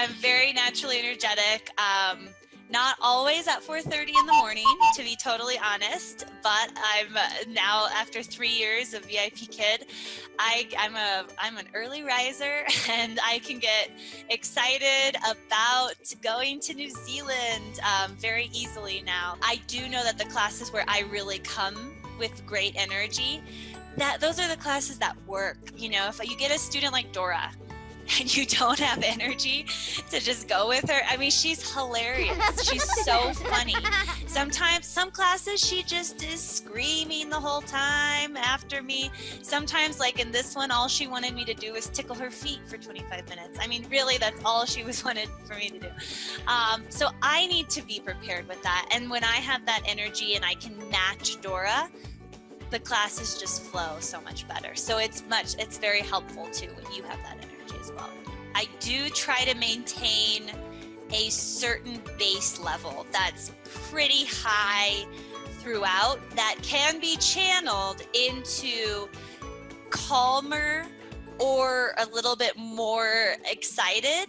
I'm very naturally energetic. Not always at 4:30 in the morning, to be totally honest, but I'm now, after 3 years of VIP Kid, I'm an early riser, and I can get excited about going to New Zealand very easily now. I do know that the classes where I really come with great energy, that those are the classes that work. You know, if you get a student like Dora, and you don't have energy to just go with her. I mean, she's hilarious. She's so funny. Sometimes, some classes, she just is screaming the whole time after me. Sometimes, like in this one, all she wanted me to do was tickle her feet for 25 minutes. I mean, really, that's all she wanted for me to do. So I need to be prepared with that. And when I have that energy and I can match Dora, the classes just flow so much better. So it's very helpful too when you have that energy as well. I do try to maintain a certain base level that's pretty high throughout, that can be channeled into calmer or a little bit more excited,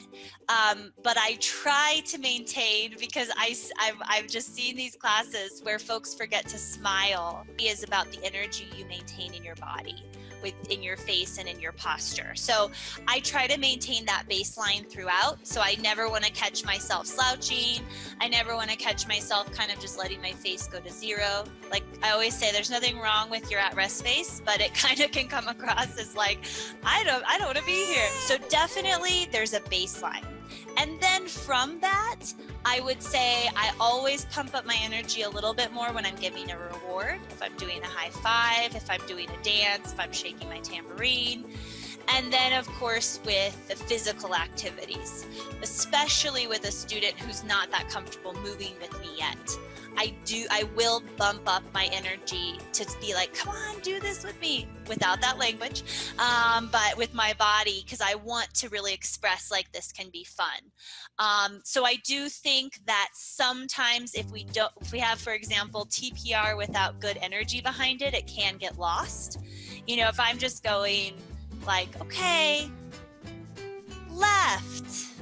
but I try to maintain, because I've just seen these classes where folks forget to smile. It is about the energy you maintain in your body, in your face and in your posture. So I try to maintain that baseline throughout. So I never want to catch myself slouching. I never want to catch myself kind of just letting my face go to zero. Like I always say, there's nothing wrong with your at rest face, but it kind of can come across as like, I don't want to be here. So definitely there's a baseline. And then from that, I would say I always pump up my energy a little bit more when I'm giving a reward. If I'm doing a high five, if I'm doing a dance, if I'm shaking my tambourine. And then of course with the physical activities, especially with a student who's not that comfortable moving with me yet. I will bump up my energy to be like, come on, do this with me, without that language, but with my body, because I want to really express like this can be fun. So I do think that sometimes if we have, for example, TPR without good energy behind it, it can get lost. You know, if I'm just going like, okay, left.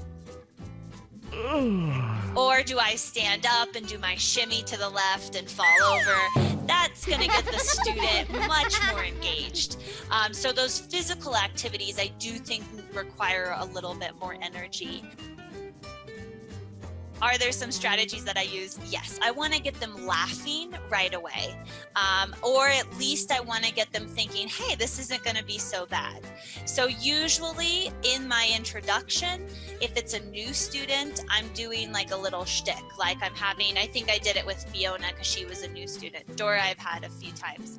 Or do I stand up and do my shimmy to the left and fall over? That's going to get the student much more engaged. So those physical activities, I do think require a little bit more energy. Are there some strategies that I use? Yes, I want to get them laughing right away. Or at least I want to get them thinking, hey, this isn't going to be so bad. So usually in my introduction, if it's a new student, I'm doing like a little shtick. Like I think I did it with Fiona because she was a new student. Dora I've had a few times.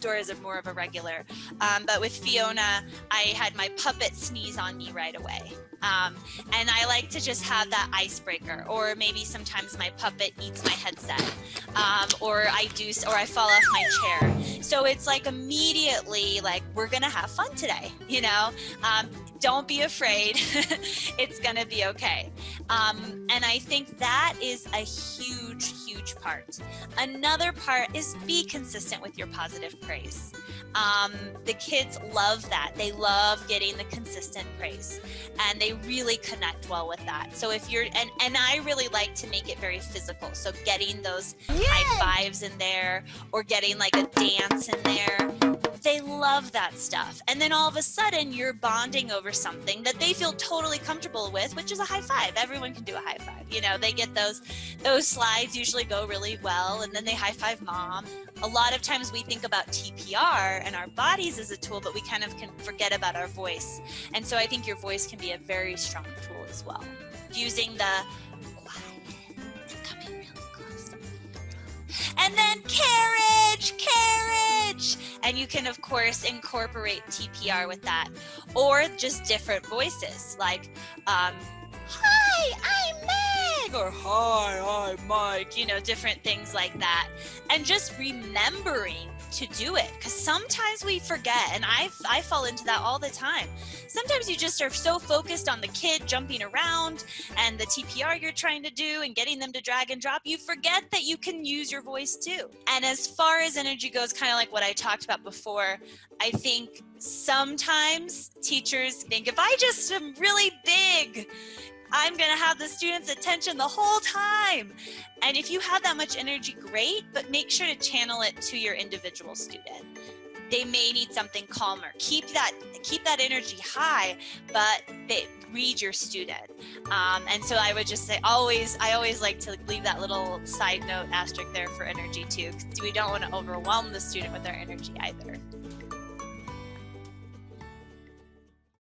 Dora is more of a regular. But with Fiona, I had my puppet sneeze on me right away. And I like to just have that icebreaker, or maybe sometimes my puppet eats my headset, or I fall off my chair. So it's like immediately like, we're gonna have fun today, you know? Don't be afraid, it's gonna be okay. And I think that is a huge part. Another part is be consistent with your positive praise. The kids love that. They love getting the consistent praise, and they really connect well with that. So if you're, and I really like to make it very physical. So getting those high fives in there, or getting like a dance in there. They love that stuff. And then all of a sudden you're bonding over something that they feel totally comfortable with, which is a high five. Everyone can do a high five. You know, they get those slides usually go really well, and then they high five mom. A lot of times we think about TPR and our bodies as a tool, but we kind of can forget about our voice. And so I think your voice can be a very strong tool as well. Using the quiet and coming really close. And then carriage. And you can, of course, incorporate TPR with that. Or just different voices, like, hi, I'm Meg, or hi, I'm Mike, you know, different things like that. And just remembering to do it, because sometimes we forget, and I fall into that all the time. Sometimes you just are so focused on the kid jumping around and the TPR you're trying to do and getting them to drag and drop, you forget that you can use your voice too. And as far as energy goes, kind of like what I talked about before, I think sometimes teachers think, if I just am really big I'm going to have the student's attention the whole time. And if you have that much energy, great, but make sure to channel it to your individual student. They may need something calmer. Keep that energy high, but read your student. And so I would just say I always like to leave that little side note asterisk there for energy too, because we don't want to overwhelm the student with our energy either.